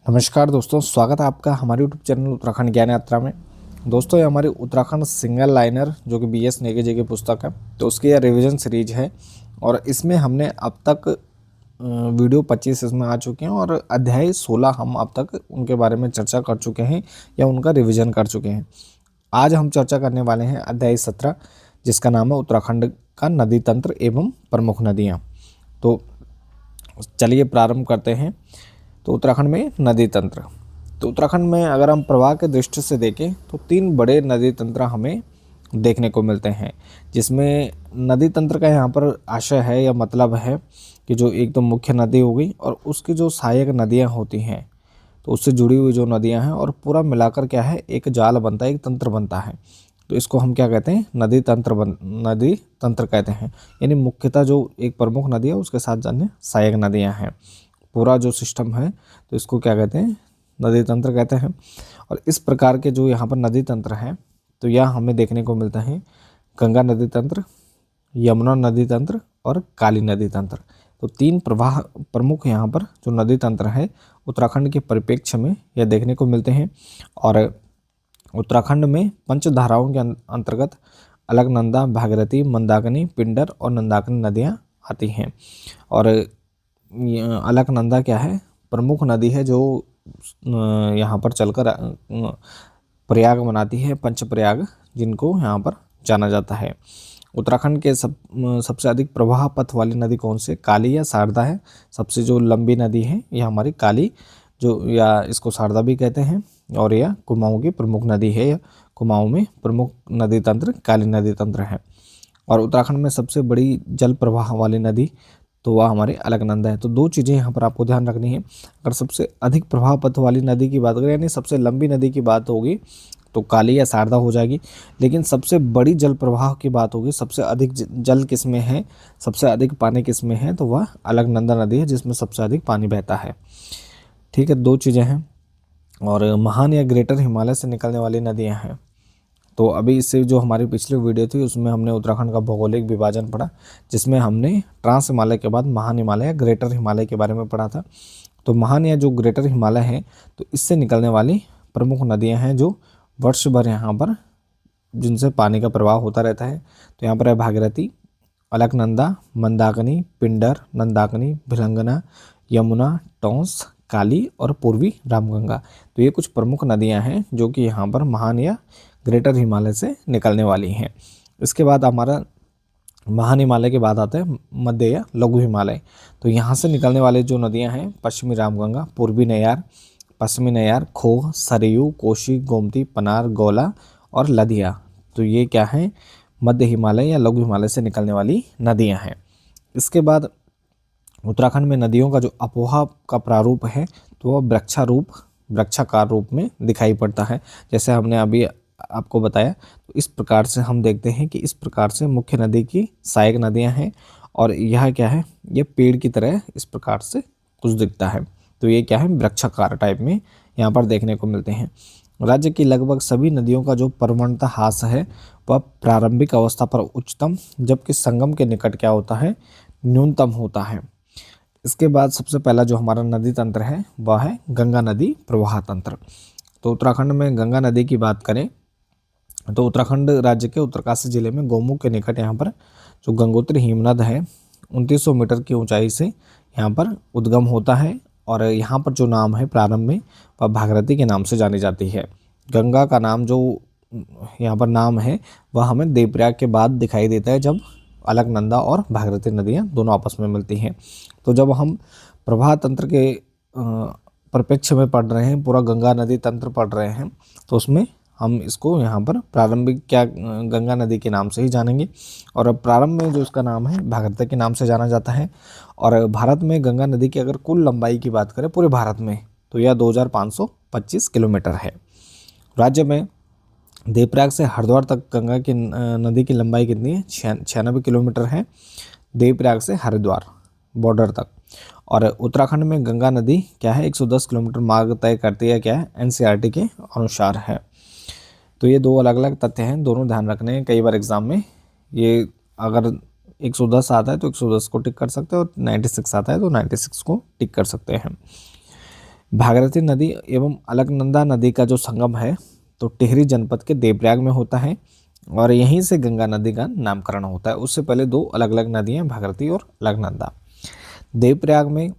नमस्कार दोस्तों, स्वागत है आपका हमारे यूट्यूब चैनल उत्तराखंड ज्ञान यात्रा में। दोस्तों, ये हमारी उत्तराखंड सिंगल लाइनर जो कि बीएस नेगी जी की पुस्तक है, तो उसकी यह रिवीजन सीरीज है। और इसमें हमने अब तक वीडियो 25 इसमें आ चुके हैं और अध्याय 16 हम अब तक उनके बारे में चर्चा कर चुके हैं या उनका रिविजन कर चुके हैं। आज हम चर्चा करने वाले हैं अध्याय 17, जिसका नाम है उत्तराखंड का नदी तंत्र एवं प्रमुख नदियाँ। तो चलिए प्रारंभ करते हैं। तो उत्तराखंड में नदी तंत्र, तो उत्तराखंड में अगर हम प्रवाह के दृष्टि से देखें तो 3 बड़े नदी तंत्र हमें देखने को मिलते हैं, जिसमें नदी तंत्र का यहाँ पर आशय है या मतलब है कि जो एक तो मुख्य नदी हो गई और उसकी जो सहायक नदियाँ होती हैं, तो उससे जुड़ी हुई जो नदियाँ हैं, और पूरा मिलाकर क्या है, एक जाल बनता है, एक तंत्र बनता है। तो इसको हम क्या कहते हैं, नदी तंत्र कहते हैं। यानी मुख्यतः जो एक प्रमुख नदी है उसके साथ अन्य सहायक नदियाँ हैं, पूरा जो सिस्टम है, तो इसको क्या कहते हैं, नदी तंत्र कहते हैं। और इस प्रकार के जो यहाँ पर नदी तंत्र हैं, तो यह हमें देखने को मिलता है गंगा नदी तंत्र, यमुना नदी तंत्र और काली नदी तंत्र। तो 3 प्रमुख यहाँ पर जो नदी तंत्र है उत्तराखंड के परिप्रेक्ष्य में यह देखने को मिलते हैं। और उत्तराखंड में पंचधाराओं के अंतर्गत अलकनंदा, भागीरथी, मंदाकिनी, पिंडर और नंदाकिनी नदियाँ आती हैं। और अलकनंदा क्या है, प्रमुख नदी है जो यहाँ पर चलकर प्रयाग बनाती है, पंचप्रयाग, जिनको यहाँ पर जाना जाता है। उत्तराखंड के सबसे अधिक प्रवाह पथ वाली नदी कौन सी, काली या शारदा है। सबसे जो लंबी नदी है यह हमारी काली, जो या इसको शारदा भी कहते हैं, और यह कुमाऊं की प्रमुख नदी है। यह कुमाऊं में प्रमुख नदी तंत्र काली नदी तंत्र है। और उत्तराखंड में सबसे बड़ी जल प्रवाह वाली नदी तो वह हमारी अलकनंदा है। तो 2 चीज़ें यहाँ पर आपको ध्यान रखनी है। अगर सबसे अधिक प्रवाह पथ वाली नदी की बात करें, यानी सबसे लंबी नदी की बात होगी, तो काली या शारदा हो जाएगी। लेकिन सबसे बड़ी जल प्रवाह की बात होगी, सबसे अधिक जल किसमें है, सबसे अधिक पानी किसमें है, तो वह अलकनंदा नदी है, जिसमें सबसे अधिक पानी बहता है। ठीक है, 2 चीज़ें हैं। और महान या ग्रेटर हिमालय से निकलने वाली नदियाँ हैं। तो अभी इससे जो हमारी पिछली वीडियो थी उसमें हमने उत्तराखंड का भौगोलिक विभाजन पढ़ा, जिसमें हमने ट्रांस हिमालय के बाद महान हिमालय या ग्रेटर हिमालय के बारे में पढ़ा था। तो महान या जो ग्रेटर हिमालय है, तो इससे निकलने वाली प्रमुख नदियां हैं जो वर्ष भर यहाँ पर जिनसे पानी का प्रवाह होता रहता है। तो यहाँ पर है भागीरथी, अलकनंदा, मंदाकिनी, पिंडर, नंदाकिनी, भिलंगना, यमुना, टोंस, काली और पूर्वी रामगंगा। तो ये कुछ प्रमुख नदियां हैं जो कि यहाँ पर महान या ग्रेटर हिमालय से निकलने वाली हैं। इसके बाद हमारा महान हिमालय के बाद आता है मध्य या लघु हिमालय। तो यहाँ से निकलने वाले जो नदियाँ हैं, पश्चिमी रामगंगा, पूर्वी नैयार, पश्चिमी नैयार, खोह, सरयू, कोशी, गोमती, पनार, गोला और लदिया। तो ये क्या है, मध्य हिमालय या लघु हिमालय से निकलने वाली नदियाँ हैं। इसके बाद उत्तराखंड में नदियों का जो अपोहा का प्रारूप है, तो वह वृक्षाकार रूप में दिखाई पड़ता है। जैसे हमने अभी आपको बताया, तो इस प्रकार से हम देखते हैं कि इस प्रकार से मुख्य नदी की सहायक नदियां हैं, और यह क्या है, ये पेड़ की तरह इस प्रकार से कुछ दिखता है। तो ये क्या है, वृक्षाकार टाइप में यहाँ पर देखने को मिलते हैं। राज्य की लगभग सभी नदियों का जो प्रवणता ह्रास है वह प्रारंभिक अवस्था पर उच्चतम, जबकि संगम के निकट क्या होता है, न्यूनतम होता है। इसके बाद सबसे पहला जो हमारा नदी तंत्र है वह है गंगा नदी प्रवाह तंत्र। तो उत्तराखंड में गंगा नदी की बात करें तो उत्तराखंड राज्य के उत्तरकाशी जिले में गौमुख के निकट यहाँ पर जो गंगोत्री हिमनद है 2900 मीटर की ऊंचाई से यहाँ पर उद्गम होता है। और यहाँ पर जो नाम है प्रारंभ में वह भागीरथी के नाम से जानी जाती है। गंगा का नाम जो यहाँ पर नाम है वह हमें देवप्रयाग के बाद दिखाई देता है, जब अलकनंदा और भागीरथी नदियाँ दोनों आपस में मिलती हैं। तो जब हम प्रवाह तंत्र के परिप्रेक्ष्य में पढ़ रहे हैं, पूरा गंगा नदी तंत्र पढ़ रहे हैं, तो उसमें हम इसको यहाँ पर प्रारंभिक क्या गंगा नदी के नाम से ही जानेंगे। और अब प्रारंभ में जो इसका नाम है भागीरथी के नाम से जाना जाता है। और भारत में गंगा नदी की अगर कुल लंबाई की बात करें पूरे भारत में, तो यह 2525 किलोमीटर है। राज्य में देवप्रयाग से हरिद्वार तक गंगा की नदी की लंबाई कितनी है, 96 किलोमीटर है, देवप्रयाग से हरिद्वार बॉर्डर तक। और उत्तराखंड में गंगा नदी क्या है, 110 किलोमीटर मार्ग तय करती है, क्या है, एनसीईआरटी के अनुसार है। तो ये 2 अलग अलग तथ्य हैं, दोनों ध्यान रखने हैं। कई बार एग्जाम में ये अगर 110 आता है तो 110 को टिक कर सकते हैं, और 96 आता है तो 96 को टिक कर सकते हैं। भागीरथी नदी एवं अलकनंदा नदी का जो संगम है तो टिहरी जनपद के देवप्रयाग में होता है और यहीं से गंगा नदी का नामकरण होता है। उससे पहले दो अलग अलग नदियां भागीरथी और अलकनंदा। देवप्रयाग में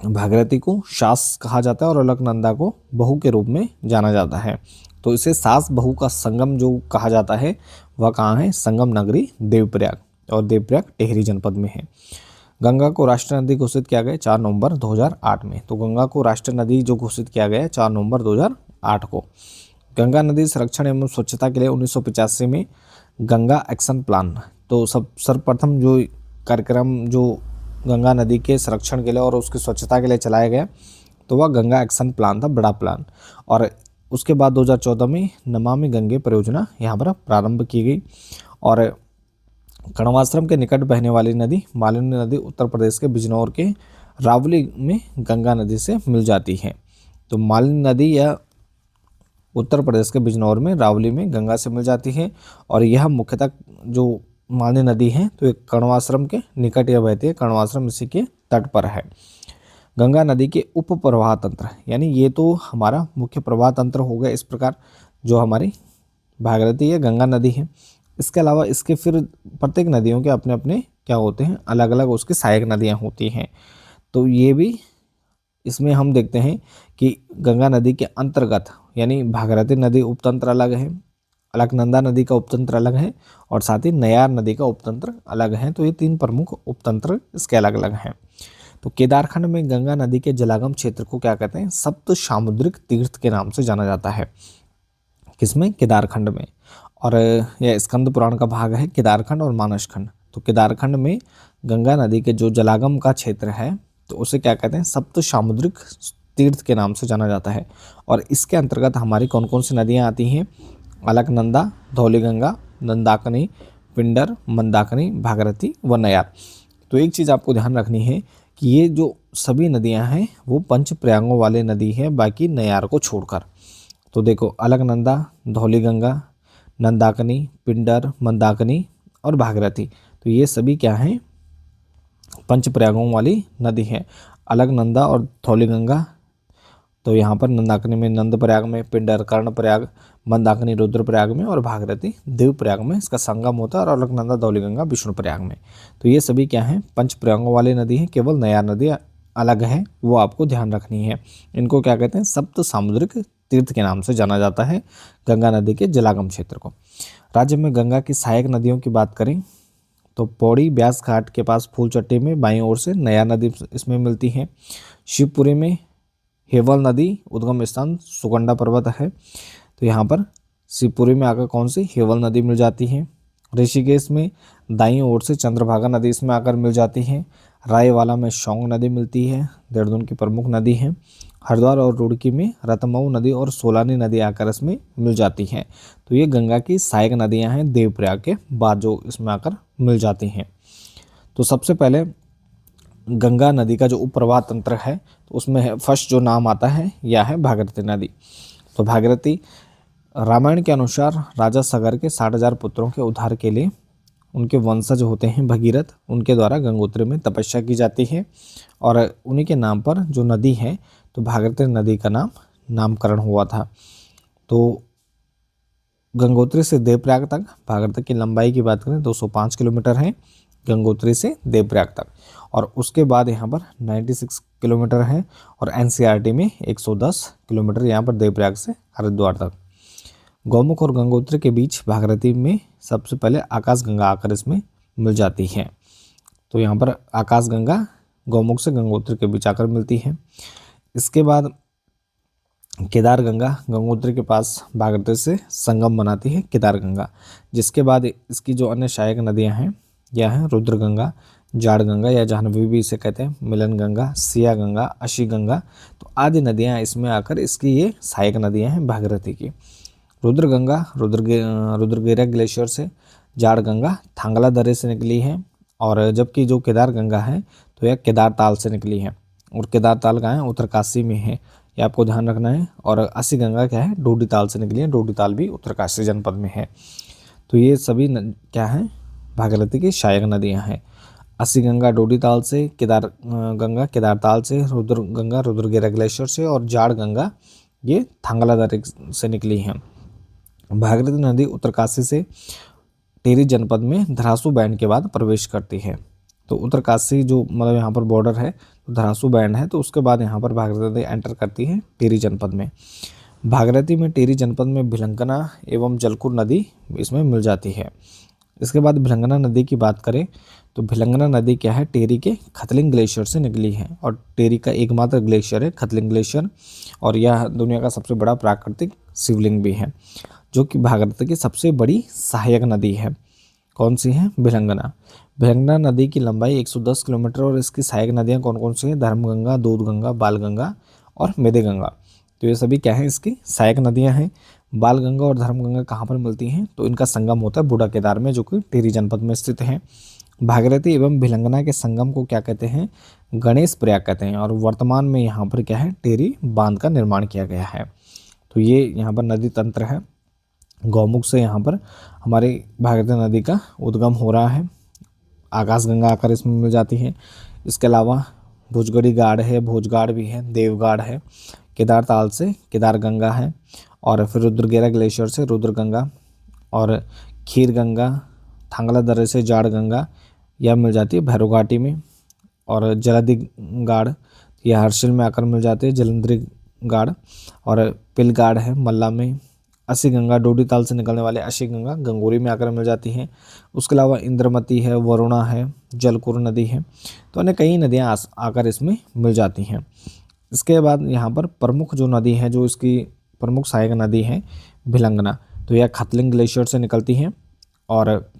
भागीरथी को शास कहा जाता है और अलकनंदा को बहू के रूप में जाना जाता है। तो इसे सास बहू का संगम जो कहा जाता है वह कहाँ है? संगम नगरी देवप्रयाग, और देवप्रयाग टिहरी जनपद में है। गंगा को राष्ट्रीय नदी घोषित किया गया 4 नवंबर 2008 में। तो गंगा को राष्ट्रीय नदी जो घोषित किया गया है 4 नवंबर 2008 को। गंगा नदी संरक्षण एवं स्वच्छता के लिए 1985 में गंगा एक्शन प्लान, तो सर्वप्रथम जो कार्यक्रम जो गंगा नदी के संरक्षण के लिए और उसकी स्वच्छता के लिए चलाया गया तो वह गंगा एक्शन प्लान था, बड़ा प्लान। और उसके बाद 2014 में नमामि गंगे परियोजना यहाँ पर प्रारंभ की गई। और कण्वाश्रम के निकट बहने वाली नदी मालिनी नदी उत्तर प्रदेश के बिजनौर के रावली में गंगा नदी से मिल जाती है। तो मालिनी नदी या उत्तर प्रदेश के बिजनौर में रावली में गंगा से मिल जाती है और यह मुख्यतः जो मालिनी नदी है तो एक कण्वाश्रम के निकट यह बहती है। कण्वाश्रम इसी के तट पर है। गंगा नदी के उप प्रवाह तंत्र, यानी ये तो हमारा मुख्य प्रवाह तंत्र हो गया इस प्रकार जो हमारी भागीरथी है गंगा नदी है। इसके अलावा इसके फिर प्रत्येक नदियों के अपने अपने क्या होते हैं, अलग अलग उसकी सहायक नदियाँ होती हैं। तो ये भी इसमें हम देखते हैं कि गंगा नदी के अंतर्गत यानी भागीरथी नदी उपतंत्र अलग है, अलकनंदा नदी का उपतंत्र अलग है और साथ ही नयार नदी का उपतंत्र अलग है। तो ये 3 प्रमुख उपतंत्र इसके अलग अलग हैं। तो केदारखंड में गंगा नदी के जलागम क्षेत्र को क्या कहते हैं? सप्त सामुद्रिक तीर्थ के नाम से जाना जाता है। किसमें? केदारखंड में। और यह स्कंद पुराण का भाग है केदारखंड और मानसखंड। तो केदारखंड में गंगा नदी के जो जलागम का क्षेत्र है तो उसे क्या कहते हैं? सप्त सामुद्रिक तीर्थ के नाम से जाना जाता है। और इसके अंतर्गत हमारी कौन कौन सी नदियाँ आती हैं? अलकनंदा, धौलीगंगा, नंदाकिनी, पिंडर, मंदाकिनी, भागीरथी व नयार। तो एक चीज़ आपको ध्यान रखनी है कि ये जो सभी नदियां हैं वो पंच प्रयागों वाले नदी है, बाकी नयार को छोड़कर। तो देखो अलकनंदा, धौलीगंगा, नंदाकिनी, पिंडर, मंदाकिनी और भागीरथी, तो ये सभी क्या हैं? पंच प्रयागों वाली नदी है। अलकनंदा और धौलीगंगा तो यहाँ पर नंदाकिनी में नंदप्रयाग में, पिंडर कर्णप्रयाग, मंदाकिनी रुद्रप्रयाग में और भागीरथी देवप्रयाग में इसका संगम होता है और अलकनंदा धौलीगंगा विष्णुप्रयाग में। तो ये सभी क्या हैं? पंच प्रयागों वाली नदी हैं। केवल नयार नदी अलग है, वो आपको ध्यान रखनी है। इनको क्या कहते हैं? सप्त सामुद्रिक तीर्थ के नाम से जाना जाता है गंगा नदी के जलागम क्षेत्र को। राज्य में गंगा की सहायक नदियों की बात करें तो पौड़ी ब्यास घाट के पास फूलचट्टी में बाईं ओर से नयार नदी इसमें मिलती है। शिवपुरी में हेवल नदी उद्गम स्थान सुगंडा पर्वत है, तो यहाँ पर शिवपुरी में आकर कौन सी? हेवल नदी मिल जाती है। ऋषिकेश में दाईं ओर से चंद्रभागा नदी इसमें आकर मिल जाती है। रायवाला में शौंग नदी मिलती है, देहरादून की प्रमुख नदी है। हरिद्वार और रुड़की में रतमऊ नदी और सोलानी नदी आकर इसमें मिल जाती हैं। तो ये गंगा की सहायक नदियाँ हैं देवप्रयाग के बाद जो इसमें आकर मिल जाती हैं। तो सबसे पहले गंगा नदी का जो उपप्रवाह तंत्र है तो उसमें है फर्स्ट जो नाम आता है यह है भागीरथी नदी। तो भागीरथी रामायण के अनुसार राजा सगर के 60,000 पुत्रों के उद्धार के लिए उनके वंशज होते हैं भगीरथ, उनके द्वारा गंगोत्री में तपस्या की जाती है और उन्हीं के नाम पर जो नदी है तो भागीरथी नदी का नामकरण हुआ था। तो गंगोत्री से देवप्रयाग तक भागीरथी की लंबाई की बात करें 205 किलोमीटर है गंगोत्री से देवप्रयाग तक, और उसके बाद यहाँ पर 96 किलोमीटर है और एनसीईआरटी में 110 किलोमीटर यहाँ पर देवप्रयाग से हरिद्वार तक। गौमुख और गंगोत्री के बीच भागीरथी में सबसे पहले आकाशगंगा आकर इसमें मिल जाती है। तो यहाँ पर आकाशगंगा गौमुख से गंगोत्री के बीच आकर मिलती है। इसके बाद केदारगंगा गंगोत्री के पास भागीरथी से संगम बनाती है केदारगंगा, जिसके बाद इसकी जो अन्य सहायक नदियाँ हैं यह हैं रुद्रगंगा, जाड़गंगा या जाह्नवी भी इसे कहते हैं, मिलन गंगा, सिया गंगा, अशी गंगा, तो आदि नदियाँ इसमें आकर इसकी ये सहायक नदियाँ हैं भागीरथी की। रुद्रगंगा रुद्रगिरा ग्लेशियर से, जाड़गंगा थांगला दर्रे से निकली है और जबकि जो केदारगंगा है तो यह केदारताल से निकली है और केदारताल कहाँ है? उत्तरकाशी में है, ये आपको ध्यान रखना है। और असी गंगा क्या है? डोडीताल से निकली है, डोडीताल भी उत्तरकाशी जनपद में है। तो ये सभी क्या हैं? भागीरथी की सहायक नदियाँ हैं। अस्सी गंगा डोडी ताल से, गंगा केदार ताल से, रुद्र गंगा रुद्रगिरा ग्लेशियर से, और जाड़ गंगा ये थांगला दर्रे से निकली हैं। भागीरथी नदी उत्तरकाशी से टिहरी जनपद में धरासू बैंड के बाद प्रवेश करती है। तो उत्तरकाशी जो मतलब यहाँ पर बॉर्डर है, तो धरासू बैंड है, तो उसके बाद यहाँ पर भागीरथी नदी एंटर करती है टिहरी जनपद में। भागीरथी में टिहरी जनपद में भिलंगना एवं जलकुर नदी इसमें मिल जाती है। इसके बाद भिलंगना नदी की बात करें तो भिलंगना नदी क्या है, टिहरी के खतलिंग ग्लेशियर से निकली है, और टिहरी का एकमात्र ग्लेशियर है खतलिंग ग्लेशियर, और यह दुनिया का सबसे बड़ा प्राकृतिक शिवलिंग भी है, जो कि भागीरथी की सबसे बड़ी सहायक नदी है। कौन सी है? भिलंगना। भिलंगना नदी की लंबाई 110 किलोमीटर, और इसकी सहायक नदियाँ कौन कौन सी हैं? धर्मगंगा, दूधगंगा, बालगंगा और मेदेगंगा। तो ये सभी क्या है, इसकी सहायक नदियाँ हैं। बालगंगा और धर्मगंगा कहाँ पर मिलती हैं? तो इनका संगम होता है बूढ़ा केदार में, जो कि टिहरी जनपद में स्थित है। भागीरथी एवं भिलंगना के संगम को क्या कहते हैं? गणेश प्रयाग कहते हैं, और वर्तमान में यहाँ पर क्या है, टिहरी बांध का निर्माण किया गया है। तो ये यहाँ पर नदी तंत्र है। गौमुख से यहाँ पर हमारी भागीरथी नदी का उद्गम हो रहा है। आकाशगंगा आकर इसमें मिल जाती है। इसके अलावा भुजगड़ी गाड़ है, भोजगाड़ भी है, देवगाड़ है, केदार ताल से केदार गंगा है, और फिर रुद्रगिरा ग्लेशियर से रुद्र गंगा, और खीर गंगा, थांगला दर्रे से जाड़ गंगा यह मिल जाती है भैरव घाटी में, और जलधि गाड़ यह हर्षिल में आकर मिल जाती है, जलंधरी गाड़, और पिलगाड़ है मल्ला में। अस्सी गंगा डोडी ताल से निकलने वाले अस्सी गंगा गंगोरी में आकर मिल जाती हैं। उसके अलावा इंद्रमती है, वरुणा है, जलकुर नदी है, तो अन्य कई नदियाँ आकर इसमें मिल जाती हैं। इसके बाद यहाँ पर प्रमुख जो नदी है, जो इसकी प्रमुख सहायक नदी है भिलंगना, तो यह खतलिंग ग्लेशियर से निकलती हैं, और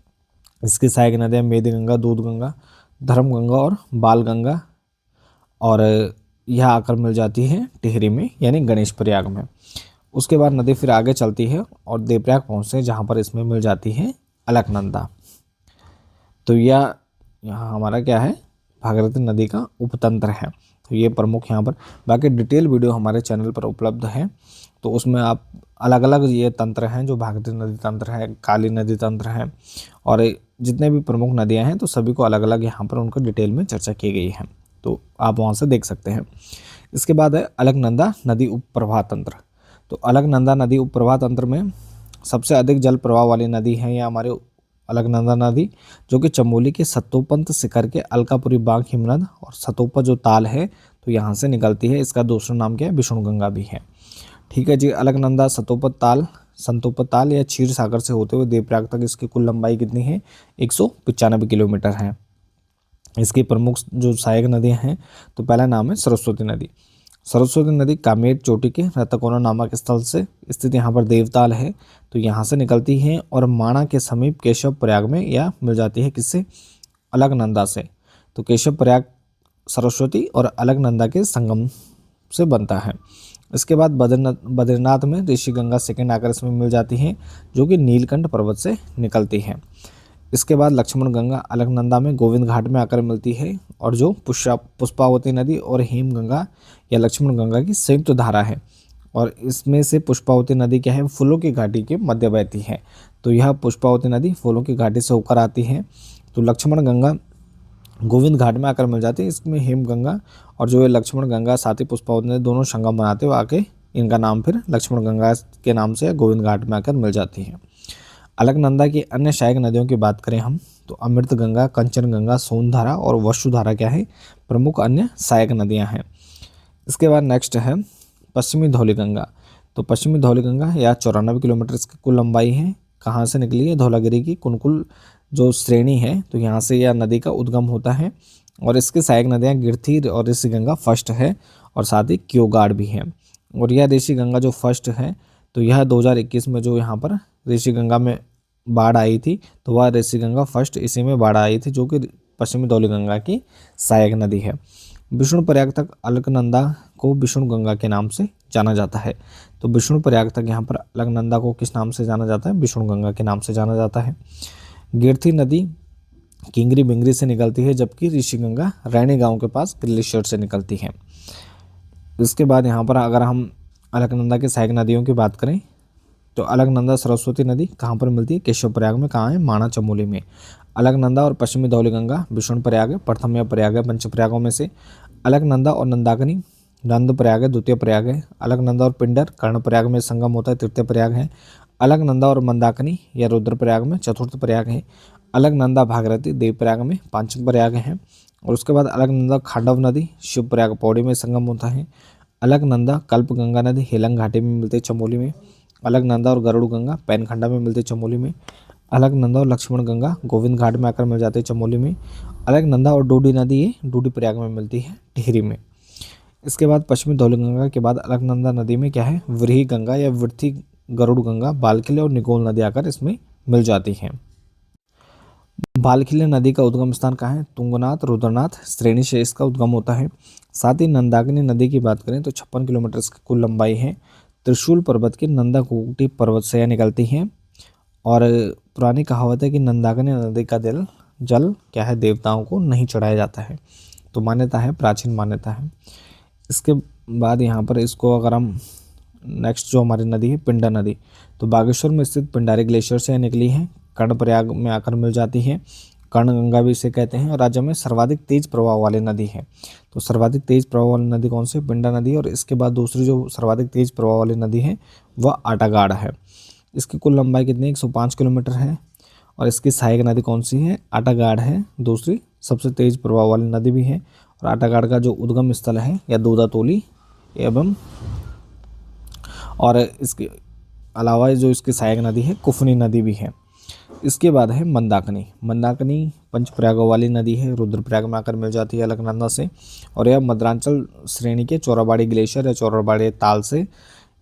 इसकी सहायक नदियाँ मेदगंगा, दूधगंगा, धर्मगंगा और बालगंगा, और यह आकर मिल जाती है टिहरी में यानी गणेश प्रयाग में। उसके बाद नदी फिर आगे चलती है और देवप्रयाग पहुँचते हैं, जहाँ पर इसमें मिल जाती है अलकनंदा। तो यह यहाँ हमारा क्या है, भागीरथी नदी का उपतंत्र है। तो ये प्रमुख यहाँ पर, बाकी डिटेल वीडियो हमारे चैनल पर उपलब्ध है, तो उसमें आप अलग अलग ये तंत्र हैं, जो भागीरथी नदी तंत्र है, काली नदी तंत्र है, और जितने भी प्रमुख नदियाँ हैं, तो सभी को अलग अलग यहाँ पर उनको डिटेल में चर्चा की गई है, तो आप वहाँ से देख सकते हैं। इसके बाद है अलकनंदा नदी उपप्रवाह तंत्र। तो अलकनंदा नदी उपप्रवाह तंत्र में सबसे अधिक जल प्रवाह वाली नदी है यह हमारे अलकनंदा नदी, जो कि चमोली के सतोपंत शिखर के अलकापुरी बाग हिमनद और सतोपा जो ताल है, तो यहाँ से निकलती है। इसका दूसरा नाम क्या है? विष्णुगंगा भी है। ठीक है जी। अलकनंदा संतोपत ताल या क्षीर सागर से होते हुए देवप्रयाग तक इसकी कुल लंबाई कितनी है? 195 किलोमीटर है। इसकी प्रमुख जो सहायक नदियाँ हैं, तो पहला नाम है सरस्वती नदी। सरस्वती नदी कामेट चोटी के रतकोना नामक स्थल से स्थित यहाँ पर देवताल है, तो यहाँ से निकलती है, और माणा के समीप केशव प्रयाग में यह मिल जाती है। किससे? अलकनंदा से। तो केशव प्रयाग सरस्वती और अलकनंदा के संगम से बनता है। इसके बाद बद्रीनाथ में ऋषिगंगा सेकंड आकर इसमें मिल जाती है, जो कि नीलकंठ पर्वत से निकलती है। इसके बाद लक्ष्मण गंगा अलकनंदा में गोविंद घाट में आकर मिलती है, और जो पुष्पावती नदी और हेम गंगा या लक्ष्मण गंगा की संयुक्त धारा है, और इसमें से पुष्पावती नदी क्या है? फूलों की घाटी के मध्य बहती है। तो यह पुष्पावती नदी फूलों की घाटी से होकर आती है। तो लक्ष्मण गंगा गोविंद घाट में आकर मिल जाती है। इसमें हेम गंगा और जो है लक्ष्मण गंगा साथ ही पुष्पावती नदी दोनों संगम बनाते हुए आके इनका नाम फिर लक्ष्मण गंगा के नाम से गोविंद घाट में आकर मिल जाती है। अलकनंदा की अन्य सहायक नदियों की बात करें हम, तो अमृत गंगा, कंचन गंगा, सोनधारा और वसुधारा क्या है? प्रमुख अन्य सहायक नदियां हैं। इसके बाद नेक्स्ट है पश्चिमी धौलीगंगा। तो पश्चिमी धौलीगंगा या 94 किलोमीटर इसकी कुल लंबाई है। कहाँ से निकली है? धौलागिरी की कुनकुल जो श्रेणी है, तो यहाँ से यह नदी का उद्गम होता है, और इसकी सहायक नदियाँ गिरथी और ऋषिगंगा फर्स्ट है, और साथ ही क्योगाड़ भी है। और यह ऋषिगंगा जो फर्स्ट है, तो यह 2021 में जो यहाँ पर ऋषिगंगा में बाढ़ आई थी, तो वह ऋषिगंगा फर्स्ट इसी में बाढ़ आई थी, जो कि पश्चिमी धौलीगंगा की सहायक नदी है। विष्णु प्रयाग तक अलकनंदा को विष्णु गंगा के नाम से जाना जाता है। तो विष्णु प्रयाग तक यहाँ पर अलकनंदा को किस नाम से जाना जाता है? विष्णु गंगा के नाम से जाना जाता है। गिरथी नदी किंगरी बिंगरी से निकलती है, जबकि ऋषिगंगा रैणी गांव के पास ग्लेशियर से निकलती है। इसके बाद यहाँ पर अगर हम अलकनंदा की सहायक नदियों की बात करें, तो अलकनंदा सरस्वती नदी कहाँ पर मिलती है? केशव प्रयाग में। कहाँ है? माणा चमोली में। अलकनंदा और पश्चिमी धौलीगंगा विष्णु प्रयाग है, प्रथम या प्रयाग है पंच प्रयागों में से। अलकनंदा और नंदाकिनी नंद प्रयाग है, द्वितीय प्रयाग है। अलकनंदा और पिंडर कर्ण प्रयाग में संगम होता है, तृतीय प्रयाग है। अलकनंदा और मंदाकिनी या रुद्र प्रयाग में चतुर्थ प्रयाग है। अलकनंदा भागीरथी देव प्रयाग में पांचम प्रयाग है। और उसके बाद अलकनंदा खांडव नदी शिव प्रयाग पौड़ी में संगम होता है। अलकनंदा कल्प गंगा नदी हेलंग घाटी में मिलते हैं चमोली में। अलकनंदा और गरुड़ गंगा पैनखंडा में मिलते हैं चमोली में। अलकनंदा और लक्ष्मण गंगा गोविंद घाट में आकर मिल जाते हैं चमोली में। अलकनंदा और डूडी नदी ये डूडी प्रयाग में मिलती है टिहरी में। इसके बाद पश्चिमी धौलीगंगा के बाद अलकनंदा नदी में क्या है? व्रीहि गंगा या वृथि गरुड़ गंगा बालखिले और निकोल नदी आकर इसमें मिल जाती हैं। बालखिले नदी का उद्गम स्थान कहाँ है? तुंगनाथ रुद्रनाथ श्रेणी से इसका उद्गम होता है। साथ ही नंदाकिनी नदी की बात करें तो 56 किलोमीटर इसकी कुल लंबाई है। त्रिशूल पर्वत की नंदाकुटी पर्वत से यह निकलती हैं। और पुरानी कहावत है कि नंदाकिनी नदी का जल क्या है? देवताओं को नहीं चढ़ाया जाता है। तो मान्यता है, प्राचीन मान्यता है। इसके बाद यहाँ पर इसको अगर हम नेक्स्ट जो हमारी नदी है पिंडा नदी, तो बागेश्वर में स्थित पिंडारी ग्लेशियर से निकली है, कर्णप्रयाग में आकर मिल जाती है। कर्णगंगा भी इसे कहते हैं और राज्य में सर्वाधिक तेज प्रवाह वाली नदी है। तो सर्वाधिक तेज प्रवाह वाली नदी कौन सी? पिंडा नदी। और इसके बाद दूसरी जो सर्वाधिक तेज प्रवाह वाली नदी है वह आटागाड़ है। इसकी कुल लंबाई कितनी? 105 किलोमीटर है। और इसकी सहायक नदी कौन सी है? आटागाड़ है, दूसरी सबसे तेज प्रवाह वाली नदी भी है। और आटागाड़ का जो उद्गम स्थल है या दूधातोली एवं और इसके अलावा जो इसकी सहायक नदी है कुफनी नदी भी है। इसके बाद है मंदाकिनी। मंदाकिनी पंचप्रयागों वाली नदी है, रुद्रप्रयाग में आकर मिल जाती है अलकनंदा से। और यह मद्रांचल श्रेणी के चौराबाड़ी ग्लेशियर या चौराबाड़ी ताल से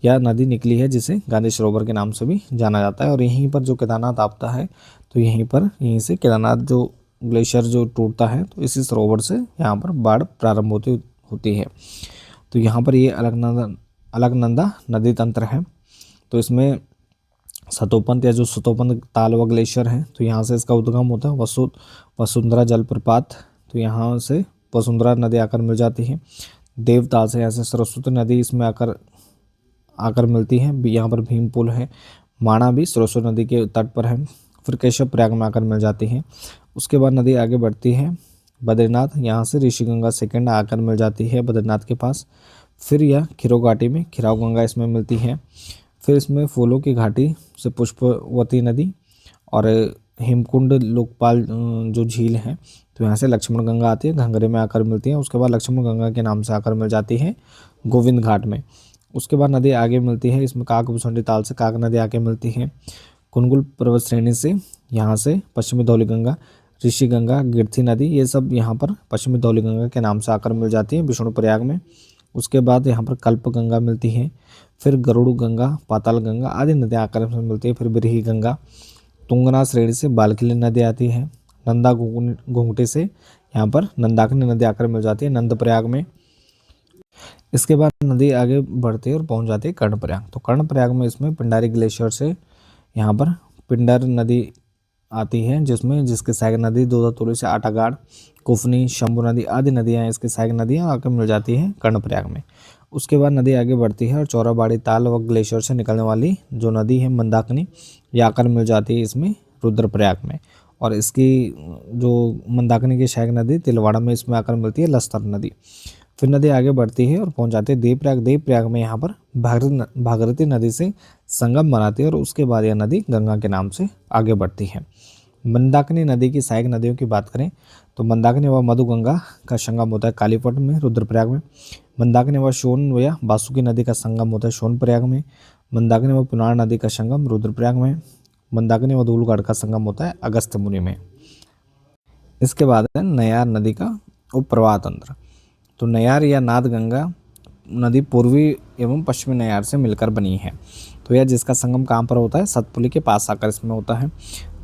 यह नदी निकली है, जिसे गांधी सरोवर के नाम से भी जाना जाता है। और यहीं पर जो केदारनाथ आपता है तो यहीं से केदारनाथ जो ग्लेशियर जो टूटता है तो इसी सरोवर से यहाँ पर बाढ़ प्रारंभ होती है। तो यहाँ पर ये अलकनंदा नदी तंत्र है। तो इसमें सतोपंत या जो सतोपंत ताल व ग्लेशियर है तो यहाँ से इसका उद्गम होता है। वसुंधरा जलप्रपात, तो यहाँ से वसुंधरा नदी आकर मिल जाती है। देवताल से यहाँ से सरस्वती नदी इसमें आकर मिलती है। यहाँ पर भीम पुल है। माणा भी सरस्वती नदी के तट पर है। फिर केशव प्रयाग में आकर मिल जाती है। उसके बाद नदी आगे बढ़ती है बद्रीनाथ, यहाँ से ऋषिगंगा सेकंड आकर मिल जाती है बद्रीनाथ के पास। फिर यह खीरो घाटी में खीराव गंगा इसमें मिलती है। फिर इसमें फूलों की घाटी से पुष्पवती नदी और हेमकुंड लोकपाल जो झील है तो यहाँ से लक्ष्मण गंगा आती है, घंघरे में आकर मिलती है। उसके बाद लक्ष्मण गंगा के नाम से आकर मिल जाती है गोविंद घाट में। उसके बाद नदी आगे मिलती है इसमें काकभूषणी ताल से काक नदी आके मिलती है कुनगुल पर्वत श्रेणी से। यहाँ से पश्चिमी धौलीगंगा, ऋषिगंगा, गिरथी नदी ये सब यहाँ पर पश्चिमी धौलीगंगा के नाम से आकर मिल जाती है विष्णु प्रयाग में। उसके बाद यहाँ पर कल्प गंगा मिलती है। फिर गरुड़ गंगा, पाताल गंगा आदि नदियाँ आकर मिलती है। फिर बिरही गंगा, तुंगनाथ श्रेणी से बालखिली नदी आती है। नंदा घुंघटे से यहाँ पर नंदाकिनी नदी आकर मिल जाती है नंद प्रयाग में। इसके बाद नदी आगे बढ़ती है और पहुँच जाती है कर्णप्रयाग। तो कर्णप्रयाग में इसमें पिंडारी ग्लेशियर से यहाँ पर पिंडर नदी आती है, जिसके सहायक नदी दूधातोली से आटागाड़, कुफनी, शंभू नदी आदि नदियाँ इसकी सहायक नदियाँ आकर मिल जाती हैं कर्णप्रयाग में। उसके बाद नदी आगे बढ़ती है और चौराबाड़ी ताल व ग्लेशियर से निकलने वाली जो नदी है मंदाकिनी ये आकर मिल जाती है इसमें रुद्रप्रयाग में। और इसकी जो मंदाकिनी की सहायक नदी तिलवाड़ा में इसमें आकर मिलती है लस्तर नदी। फिर नदी आगे बढ़ती है और पहुंच जाती है देवप्रयाग। देवप्रयाग में यहाँ पर भागीरथी नदी से संगम बनाती है और उसके बाद यह नदी गंगा के नाम से आगे बढ़ती है। मंदाकिनी नदी की सहायक नदियों की बात करें तो मंदाकिनी व मधुगंगा का संगम होता है कालीपट में रुद्रप्रयाग में। मंदाकिनी व सोन या बासुकी नदी का संगम होता है सोनप्रयाग में। मंदाकिनी व पुनार नदी का संगम रुद्रप्रयाग में। मंदाकिनी व धूलगढ़ का संगम होता है अगस्त्यमुनि में। इसके बाद है नयार नदी का उपप्रवाह तंत्र। तो नयार या नाद गंगा नदी पूर्वी एवं पश्चिमी नयार से मिलकर बनी है। तो यह जिसका संगम कहाँ पर होता है? सतपुली के पास आकर इसमें होता है।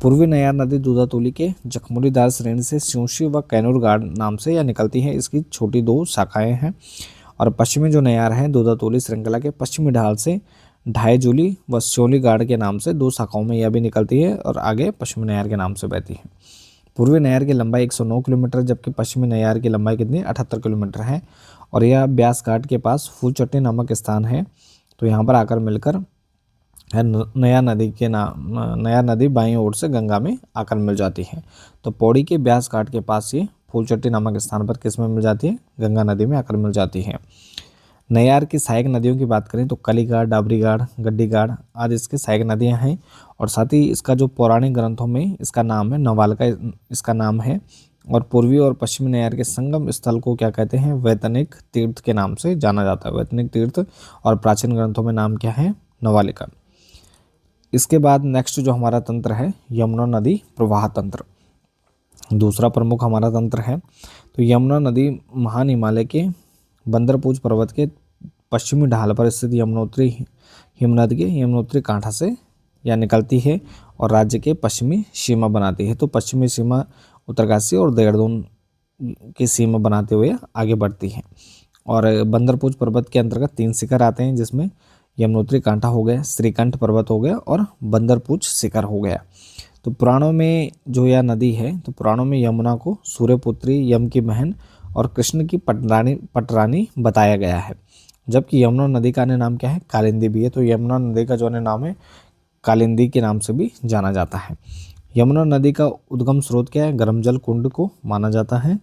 पूर्वी नयार नदी दूधातोली के जखमुरीदार श्रेणी से स्यूशी व कैनूर गाड़ नाम से यह निकलती है। इसकी छोटी दो शाखाएं हैं। और पश्चिमी जो नयार है दूधातोली श्रृंखला के पश्चिमी ढाल से ढाईजूली व श्योली गाड़ के नाम से दो शाखाओं में यह भी निकलती है और आगे पश्चिमी नयार के नाम से बहती है। पूर्वी नयार की लंबाई 109 किलोमीटर जबकि पश्चिमी नयार की लंबाई कितनी 78 किलोमीटर है। और यह ब्यास घाट के पास फूलचट्टी नामक स्थान है। तो यहाँ पर आकर मिलकर है नया नदी के नाम, नया नदी बाईं ओर से गंगा में आकर मिल जाती है। तो पौड़ी के ब्यास घाट के पास ये फूलचट्टी नामक स्थान पर किस में मिल जाती है, गंगा नदी में आकर मिल जाती है। नैयार की सहायक नदियों की बात करें तो कलीघाट, डाबरीघाट, गड्डीघाट आदि इसकी सहायक नदियां हैं। और साथ ही इसका जो पौराणिक ग्रंथों में इसका नाम है नवालिका, इसका नाम है। और पूर्वी और पश्चिमी नैयार के संगम स्थल को क्या कहते हैं, वैतनिक तीर्थ के नाम से जाना जाता है, वैतनिक तीर्थ। और प्राचीन ग्रंथों में नाम क्या है, नवालिका। इसके बाद नेक्स्ट जो हमारा तंत्र है यमुना नदी प्रवाह तंत्र, दूसरा प्रमुख हमारा तंत्र है। तो यमुना नदी महान हिमालय के बंदरपूज पर्वत के पश्चिमी ढाल पर स्थित यमुनोत्री हिमनद के यमुनोत्री कांठा से यह निकलती है और राज्य के पश्चिमी सीमा बनाती है। तो पश्चिमी सीमा उत्तरकाशी और देहरादून की सीमा बनाते हुए आगे बढ़ती है। और बंदरपूज पर्वत के अंतर्गत 3 शिखर आते हैं, जिसमें यमुनोत्री कांठा हो गया, श्रीकंठ पर्वत हो गया और बंदरपूज शिखर हो गया। तो पुराणों में जो यह नदी है, तो पुराणों में यमुना को सूर्यपुत्री, यम की बहन और कृष्ण की पटरानी बताया गया है। जबकि यमुना नदी का अन्य नाम क्या है, कालिंदी भी है। तो यमुना नदी का जो अन्य नाम है कालिंदी के नाम से भी जाना जाता है। यमुना नदी का उद्गम स्रोत क्या है, गर्म जल कुंड को माना जाता है।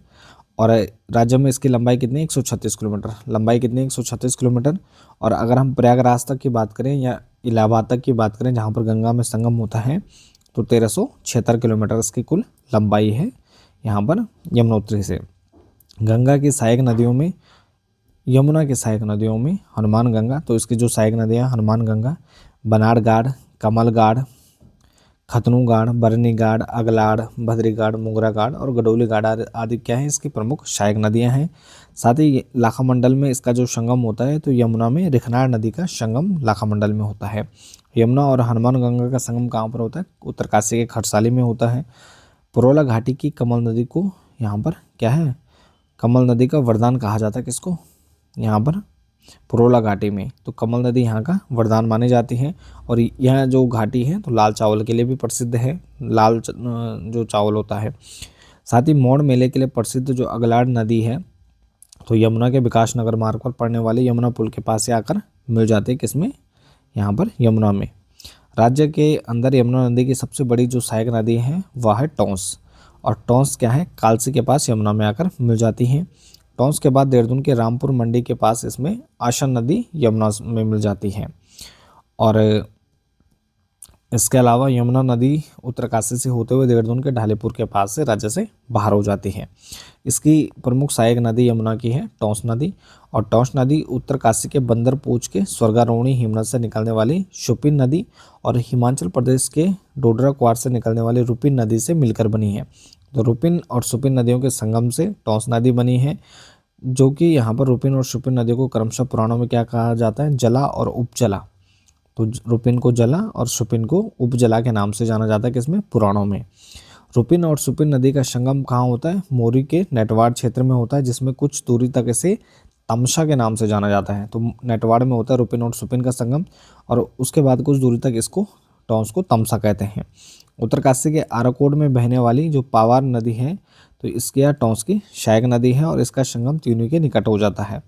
और राज्य में इसकी लंबाई कितनी है, 136 किलोमीटर, लंबाई कितनी है, 136 किलोमीटर। और अगर हम प्रयागराज तक की बात करें या इलाहाबाद तक की बात करें जहाँ पर गंगा में संगम होता है, तो 1376 किलोमीटर इसकी कुल लंबाई है यहाँ पर यमुनोत्री से। गंगा की सहायक नदियों में, यमुना की सहायक नदियों में हनुमान गंगा, तो इसकी जो सहायक नदियाँ हनुमान गंगा, बनाड़गाड़, कमलगाड़, खतनूगाड़, बरनीगाड़, अगलाड़, भद्रीगाड़, मुगरागाड़ और गडोलीगाड़ आदि क्या है इसकी प्रमुख सहायक नदियां हैं। साथ ही लाखामंडल में इसका जो संगम होता है, तो यमुना में रिखनार नदी का संगम लाखामंडल में होता है। यमुना और हनुमान गंगा का संगम कहाँ पर होता है, उत्तरकाशी के खटसाली में होता है। पुरोला घाटी की कमल नदी को यहाँ पर क्या है, कमल नदी का वरदान कहा जाता है किसको, यहाँ पर पुरोला घाटी में। तो कमल नदी यहाँ का वरदान मानी जाती है। और यह जो घाटी है तो लाल चावल के लिए भी प्रसिद्ध है, जो चावल होता है। साथ ही मोड़ मेले के लिए प्रसिद्ध जो अगलाड़ नदी है, तो यमुना के विकास नगर मार्ग पर पड़ने वाले यमुना पुल के पास से आकर मिल जाते हैं किसमें, यहाँ पर यमुना में। राज्य के अंदर यमुना नदी की सबसे बड़ी जो सहायक नदी है वह है टोंस। और टोंस क्या है, कालसी के पास यमुना में आकर मिल जाती है। टोंस के बाद देहरादून के रामपुर मंडी के पास इसमें आशन नदी यमुना में मिल जाती है। और इसके अलावा यमुना नदी उत्तरकाशी से होते हुए देहरादून के ढालीपुर के पास से राज्य से बाहर हो जाती है। इसकी प्रमुख सहायक नदी यमुना की है टोंस नदी। और टोंस नदी उत्तरकाशी के बंदरपूज के स्वर्गारोहिणी हिमनद से निकलने वाली शुपिन नदी और हिमाचल प्रदेश के डोडरा क्वार से निकलने वाली रुपिन नदी से मिलकर बनी है। तो रुपिन और शुपिन नदियों के संगम से टोंस नदी बनी है, जो कि यहाँ पर रुपिन और शुपिन नदियों को क्रमशः पुराणों में क्या कहा जाता है, जला और उपजला। तो रुपिन को जला और शुपिन को उपजला के नाम से जाना जाता है किसमें, पुराणों में। रुपिन और शुपिन नदी का संगम कहाँ होता है, मोरी के नेटवाड़ क्षेत्र में होता है, जिसमें कुछ दूरी तक इसे तमसा के नाम से जाना जाता है। तो नेटवाड़ में होता है रुपिन और शुपिन का संगम, और उसके बाद कुछ दूरी तक इसको टोंस को तमसा कहते हैं। उत्तरकाशी के आराकोट में बहने वाली जो पावार नदी है, तो इसके यहाँ टोंस की सहायक नदी है और इसका संगम त्यूनी के निकट हो जाता है।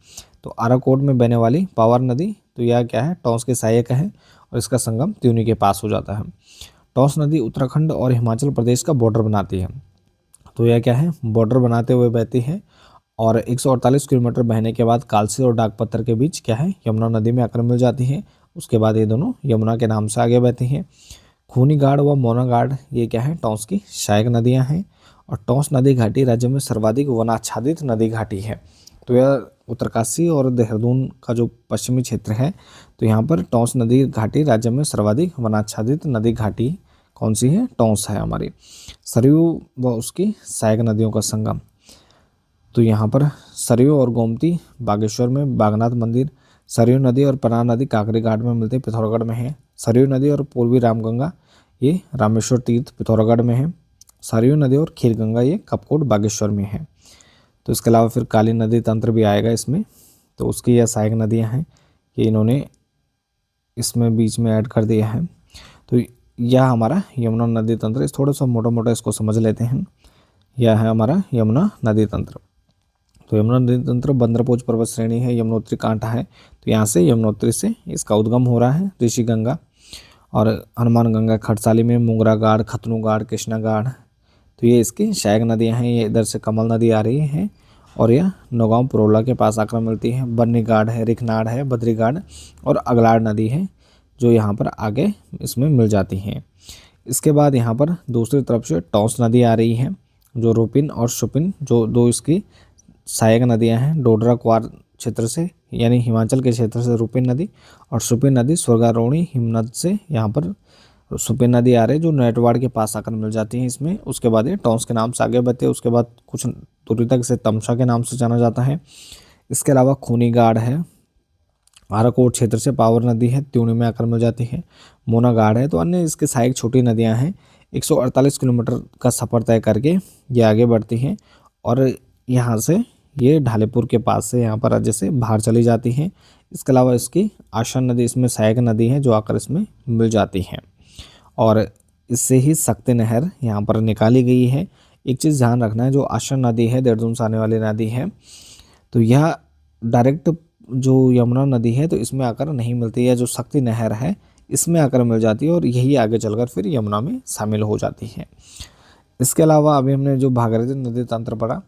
तो आराकोट में बहने वाली पावार नदी, तो यह क्या है, टोंस के सहायक है और इसका संगम त्यूनी के पास हो जाता है। टोंस नदी उत्तराखंड और हिमाचल प्रदेश का बॉर्डर बनाती है। तो यह क्या है, बॉर्डर बनाते हुए बहती है। और 148 किलोमीटर बहने के बाद कालसी और डाकपत्थर के बीच क्या है, यमुना नदी में आकर मिल जाती है। उसके बाद ये दोनों यमुना के नाम से आगे बहती हैं। खूनीगाड़ व मोनागाड़ ये क्या है, टोंस की सहायक नदियाँ हैं। और टोंस नदी घाटी राज्य में सर्वाधिक वनाच्छादित नदी घाटी है। तो यह उत्तरकाशी और देहरादून का जो पश्चिमी क्षेत्र है, तो यहाँ पर टोंस नदी घाटी राज्य में सर्वाधिक वनाच्छादित नदी घाटी कौन सी है, टोंस है हमारी। सरयू व उसकी सहायक नदियों का संगम, तो यहाँ पर सरयू और गोमती बागेश्वर में बागनाथ मंदिर, सरयू नदी और पनाह नदी काकरी घाट में मिलते पिथौरागढ़ में है। सरयू नदी और पूर्वी रामगंगा ये रामेश्वर तीर्थ पिथौरागढ़ में है। सरयू नदी और खीरगंगा ये कपकोट बागेश्वर में है। तो इसके अलावा फिर काली नदी तंत्र भी आएगा इसमें, तो उसकी यह सहायक नदियाँ हैं कि इन्होंने इसमें बीच में ऐड कर दिया है। तो यह हमारा यमुना नदी तंत्र, इस थोड़ा सा मोटा मोटा इसको समझ लेते हैं। यह है हमारा यमुना नदी तंत्र। तो यमुना नदी तंत्र बंदरपोच पर्वत श्रेणी है, यमुनोत्री कांठा है, तो यहाँ से यमुनोत्री से इसका उद्गम हो रहा है ऋषिगंगा। और हनुमान गंगा खटसाली में, मुंगरा गाड़, खतनू गाड़, कृष्णा गाड़, तो ये इसकी सहायक नदियाँ हैं। ये इधर से कमल नदी आ रही है और यह नौगांव पुरोला के पास आकर मिलती है। बन्नी गाड़ है, रिखनाड़ है, बद्री गाड़ और अगलाड़ नदी है जो यहाँ पर आगे इसमें मिल जाती हैं। इसके बाद यहाँ पर दूसरी तरफ से टॉन्स नदी आ रही है जो रूपिन और शुपिन जो दो इसकी सहायक नदियाँ हैं। डोडरा क्वार क्षेत्र से यानी हिमाचल के क्षेत्र से रूपिन नदी और शुपिन नदी स्वर्गारोहिणी हिमनद से यहाँ पर शुपिन नदी आ रही है जो नेटवाड़ के पास आकर मिल जाती है इसमें। उसके बाद ये टॉन्स के नाम से आगे बढ़ते हैं। उसके बाद कुछ दूरी तक इसे तमसा के नाम से जाना जाता है। इसके अलावा खूनी गाड़ है, आराकोट क्षेत्र से पावर नदी है, त्यूनी में आकर मिल जाती है। मोना गाड़ है। तो अन्य इसके सहायक छोटी नदियाँ हैं। 148 किलोमीटर का सफ़र तय करके ये आगे बढ़ती हैं और यहाँ से ये ढालेपुर के पास से यहाँ पर राज्य से बाहर चली जाती हैं। इसके अलावा इसकी आशन नदी इसमें सहायक नदी है जो आकर इसमें मिल जाती हैं और इससे ही शक्ति नहर यहाँ पर निकाली गई है। एक चीज़ ध्यान रखना है, जो आशन नदी है देहरादून से आने वाली नदी है, तो यह डायरेक्ट जो यमुना नदी है तो इसमें आकर नहीं मिलती है। जो शक्ति नहर है इसमें आकर मिल जाती है और यही आगे चलकर फिर यमुना में शामिल हो जाती है। इसके अलावा अभी हमने जो भागीरथी नदी तंत्र पढ़ा,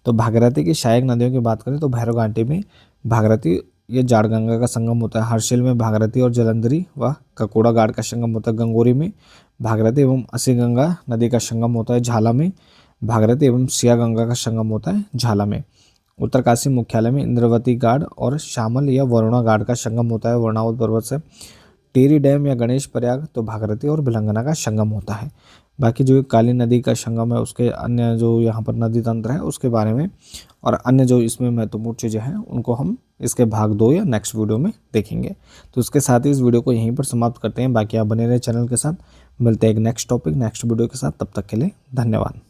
तो भागीरथी की सहायक नदियों की बात करें तो भैरव घाटी में भागीरथी ये जाड़ गंगा का संगम होता है। हर्षिल में भागीरथी और जलंधरी व ककोड़ा घाट का संगम होता है। गंगोरी में भागीरथी एवं असी गंगा नदी का संगम होता है। झाला में भागीरथी एवं सिया गंगा का संगम होता है झाला में। उत्तरकाशी मुख्यालय में इंद्रवती घाट और श्यामल या वरुणा घाट का संगम होता है वर्णावत पर्वत से। टिहरी डैम या गणेश प्रयाग तो भागीरथी और भिलंगना का संगम होता है। बाकी जो काली नदी का संगम है उसके अन्य जो यहाँ पर नदी तंत्र है उसके बारे में और अन्य जो इसमें महत्वपूर्ण चीज़ें हैं उनको हम इसके भाग 2 या नेक्स्ट वीडियो में देखेंगे। तो इसके साथ ही इस वीडियो को यहीं पर समाप्त करते हैं। बाकी आप बने रहे चैनल के साथ। मिलते हैं एक नेक्स्ट टॉपिक नेक्स्ट वीडियो के साथ। तब तक के लिए धन्यवाद।